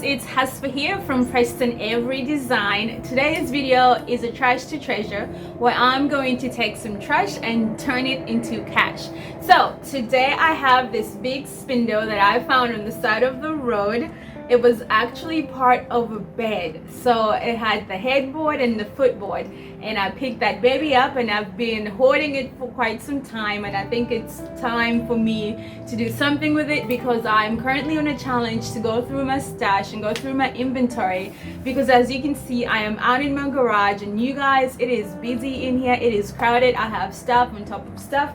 It's Hasfa here from Preston Every Design. Today's video is a trash to treasure, where I'm going to take some trash and turn it into cash. So today I have this big spindle that I found on the side of the road. It was actually part of a bed, so it had the headboard and the footboard, and I picked that baby up and I've been hoarding it for quite some time, and I think it's time for me to do something with it because I'm currently on a challenge to go through my stash and go through my inventory, because as you can see I am out in my garage, and you guys, it is busy in here, it is crowded. I have stuff on top of stuff.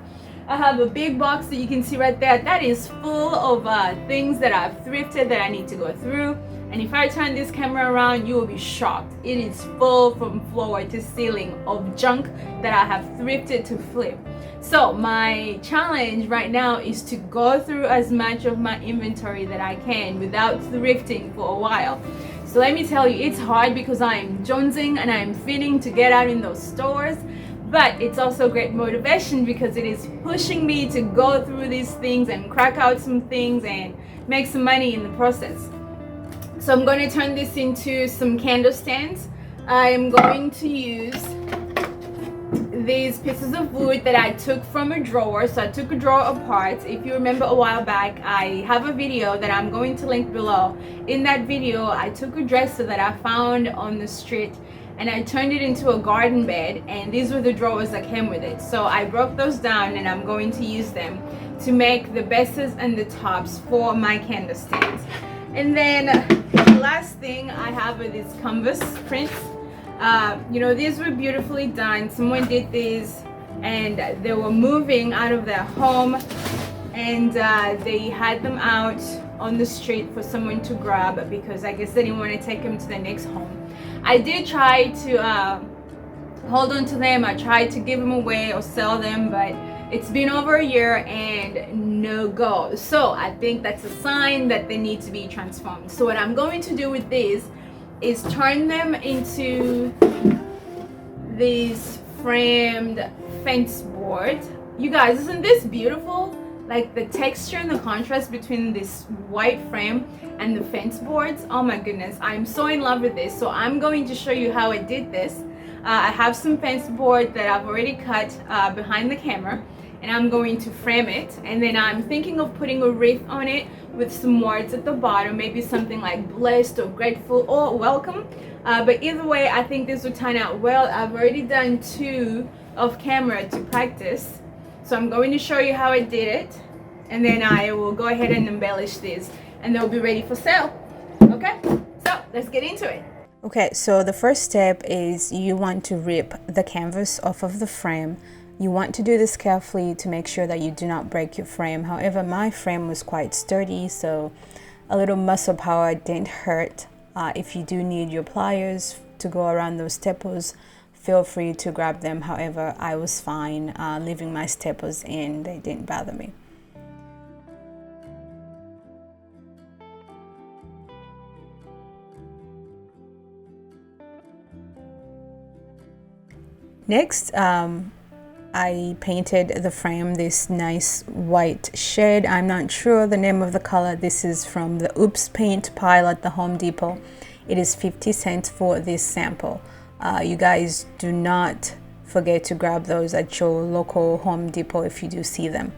I have a big box that you can see right there that is full of things that I've thrifted that I need to go through. And if I turn this camera around, you will be shocked. It is full from floor to ceiling of junk that I have thrifted to flip. So my challenge right now is to go through as much of my inventory that I can without thrifting for a while. So let me tell you, it's hard because I'm jonesing and I'm feeling to get out in those stores. But it's also great motivation because it is pushing me to go through these things and crack out some things and make some money in the process. So I'm going to turn this into some candle stands. I'm going to use these pieces of wood that I took from a drawer. So I took a drawer apart. If you remember a while back, I have a video that I'm going to link below. In that video, I took a dresser that I found on the street and I turned it into a garden bed, and these were the drawers that came with it. So I broke those down and I'm going to use them to make the bases and the tops for my candle stands. And then the last thing I have are these canvas prints. You know, these were beautifully done. Someone did these and they were moving out of their home, and they had them out on the street for someone to grab because I guess they didn't want to take them to the next home. I did try to hold on to them. I tried to give them away or sell them, but it's been over a year and no go. So I think that's a sign that they need to be transformed. So what I'm going to do with these is turn them into these framed fence boards. You guys, isn't this beautiful? Like the texture and the contrast between this white frame and the fence boards. Oh my goodness, I'm so in love with this. So I'm going to show you how I did this. I have some fence board that I've already cut behind the camera, and I'm going to frame it, and then I'm thinking of putting a wreath on it with some words at the bottom, maybe something like blessed or grateful or welcome. But either way, I think this will turn out well. I've already done 2 off camera to practice. So I'm going to show you how I did it, and then I will go ahead and embellish this, and they'll be ready for sale. Okay, so let's get into it. Okay, so the first step is you want to rip the canvas off of the frame. You want to do this carefully to make sure that you do not break your frame. However, my frame was quite sturdy, so a little muscle power didn't hurt. If you do need your pliers to go around those staples, feel free to grab them. However, I was fine leaving my staples in. They didn't bother me. Next, I painted the frame this nice white shade. I'm not sure the name of the color. This is from the Oops paint pile at the Home Depot. It is 50 cents for this sample. You guys do not forget to grab those at your local Home Depot if you do see them.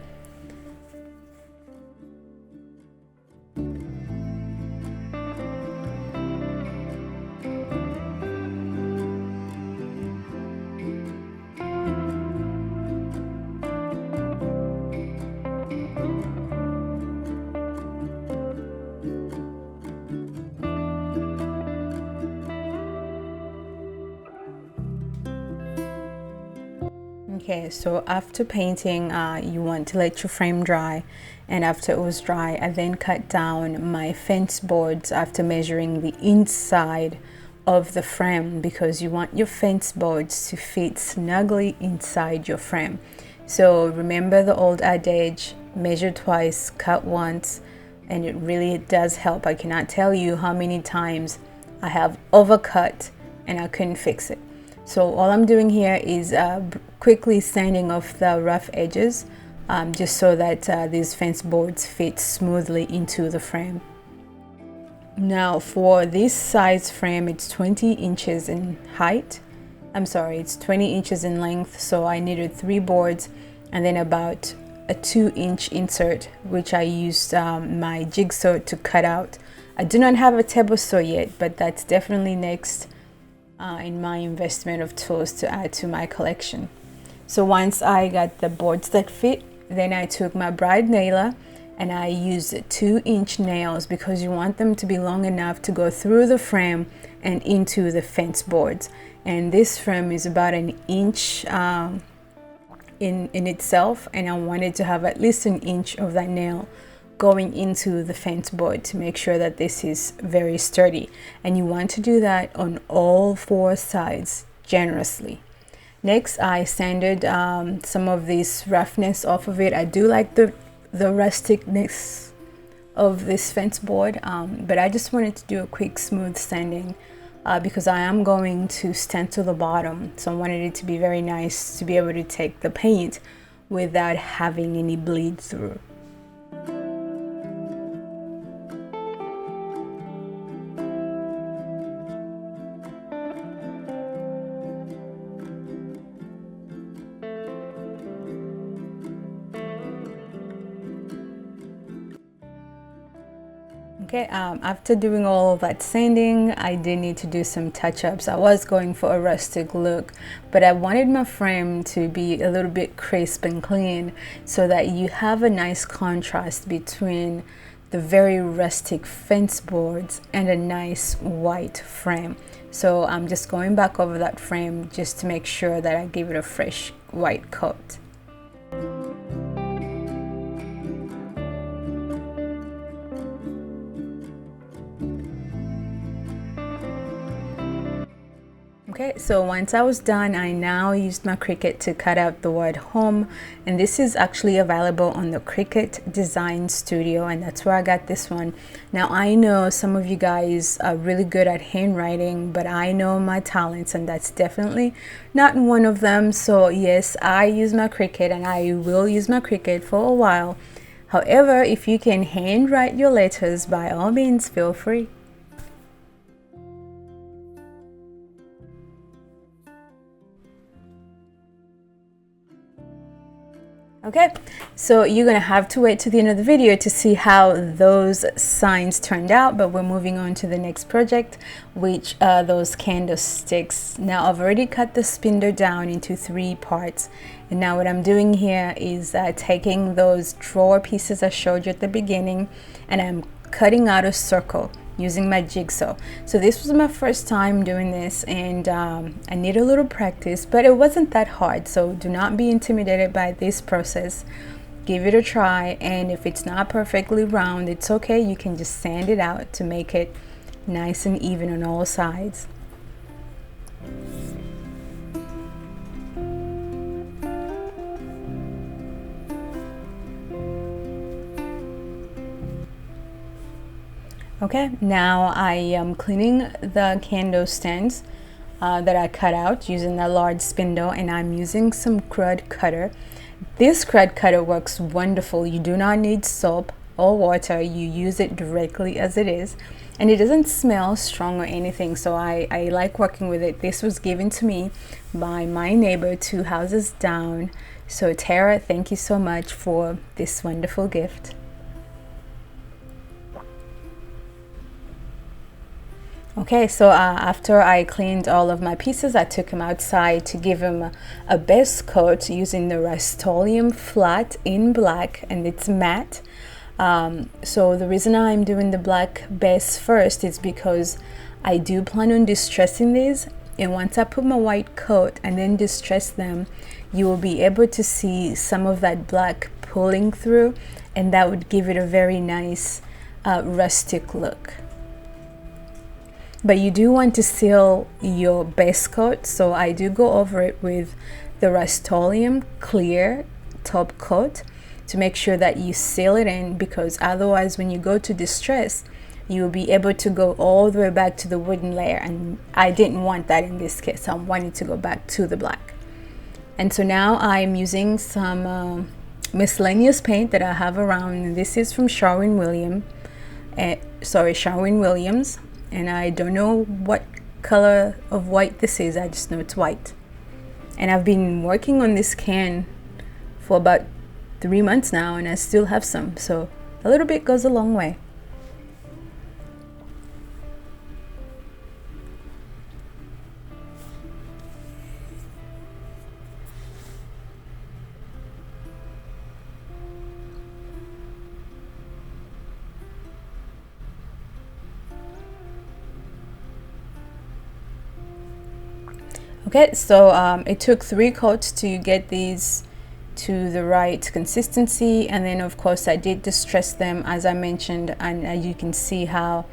Okay, so after painting, you want to let your frame dry, and after it was dry, I then cut down my fence boards after measuring the inside of the frame, because you want your fence boards to fit snugly inside your frame. So remember the old adage, measure twice, cut once, and it really does help. I cannot tell you how many times I have overcut and I couldn't fix it. So all I'm doing here is quickly sanding off the rough edges, just so that these fence boards fit smoothly into the frame. Now for this size frame, it's 20 inches in height. I'm sorry, it's 20 inches in length, so I needed 3 boards and then about a 2-inch insert, which I used my jigsaw to cut out. I do not have a table saw yet, but that's definitely next in my investment of tools to add to my collection. So once I got the boards that fit, then I took my bride nailer and I used 2-inch nails because you want them to be long enough to go through the frame and into the fence boards. And this frame is about an inch in itself, and I wanted to have at least an inch of that nail going into the fence board to make sure that this is very sturdy. And you want to do that on all 4 sides generously. Next, I sanded some of this roughness off of it. I do like the rusticness of this fence board, but I just wanted to do a quick smooth sanding because I am going to stencil the bottom, so I wanted it to be very nice to be able to take the paint without having any bleed through. Okay, after doing all of that sanding, I did need to do some touch-ups. I was going for a rustic look, but I wanted my frame to be a little bit crisp and clean so that you have a nice contrast between the very rustic fence boards and a nice white frame. So I'm just going back over that frame just to make sure that I give it a fresh white coat. Okay, so once I was done, I now used my Cricut to cut out the word home, and this is actually available on the Cricut Design Studio, and that's where I got this one. Now I know some of you guys are really good at handwriting, but I know my talents and that's definitely not one of them. So yes, I use my Cricut and I will use my Cricut for a while. However, if you can handwrite your letters, by all means feel free. Okay, so you're gonna have to wait to the end of the video to see how those signs turned out, but we're moving on to the next project, which are those candlesticks. Now I've already cut the spindle down into 3 parts, and now what I'm doing here is taking those drawer pieces I showed you at the beginning, and I'm cutting out a circle using my jigsaw. So this was my first time doing this, and I need a little practice, but it wasn't that hard, so do not be intimidated by this process. Give it a try, and if it's not perfectly round, it's okay. You can just sand it out to make it nice and even on all sides. Okay, now I am cleaning the candle stands that I cut out using a large spindle, and I'm using some crud cutter. This crud cutter works wonderful. You do not need soap or water. You use it directly as it is, and it doesn't smell strong or anything, so I like working with it. This was given to me by my neighbor 2 houses down. So Tara, thank you so much for this wonderful gift. Okay, so after I cleaned all of my pieces, I took them outside to give them a base coat using the Rust-Oleum flat in black, and it's matte. So the reason I'm doing the black base first is because I do plan on distressing these, and once I put my white coat and then distress them, you will be able to see some of that black pulling through, and that would give it a very nice rustic look. But you do want to seal your base coat, so I do go over it with the Rust-Oleum clear top coat to make sure that you seal it in, because otherwise when you go to distress, you'll be able to go all the way back to the wooden layer, and I didn't want that in this case. I wanted to go back to the black. And so now I'm using some miscellaneous paint that I have around. This is from Sherwin-Williams, and I don't know what color of white this is. I just know it's white. And I've been working on this can for about 3 months now, and I still have some, so a little bit goes a long way. Okay, so it took 3 coats to get these to the right consistency, and then of course I did distress them as I mentioned, and you can see how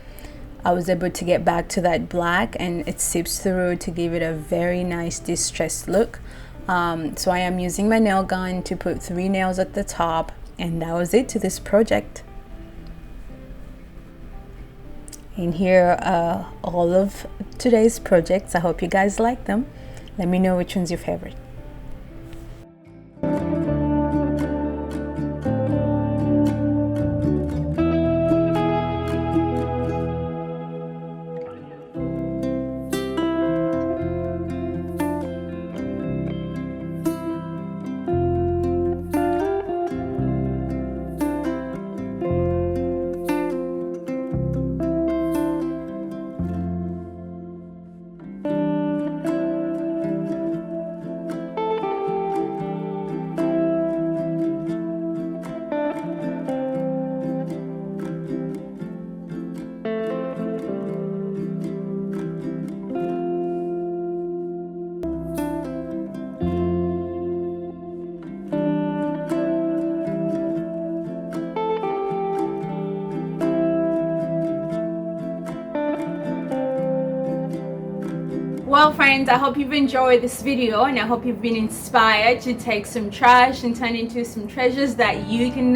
I was able to get back to that black, and it seeps through to give it a very nice distressed look. So I am using my nail gun to put 3 nails at the top, and that was it to this project. And here are all of today's projects. I hope you guys like them. Let me know which one's your favorite. Well friends, I hope you've enjoyed this video, and I hope you've been inspired to take some trash and turn into some treasures that you can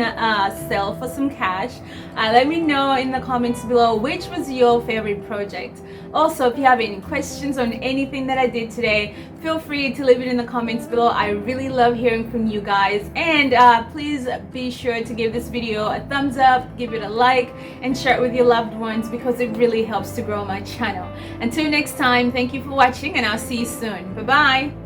sell for some cash. Let me know in the comments below which was your favorite project. Also, if you have any questions on anything that I did today, feel free to leave it in the comments below. I really love hearing from you guys, and please be sure to give this video a thumbs up, give it a like, and share it with your loved ones because it really helps to grow my channel. Until next time, thank you for watching, and I'll see you soon. Bye bye.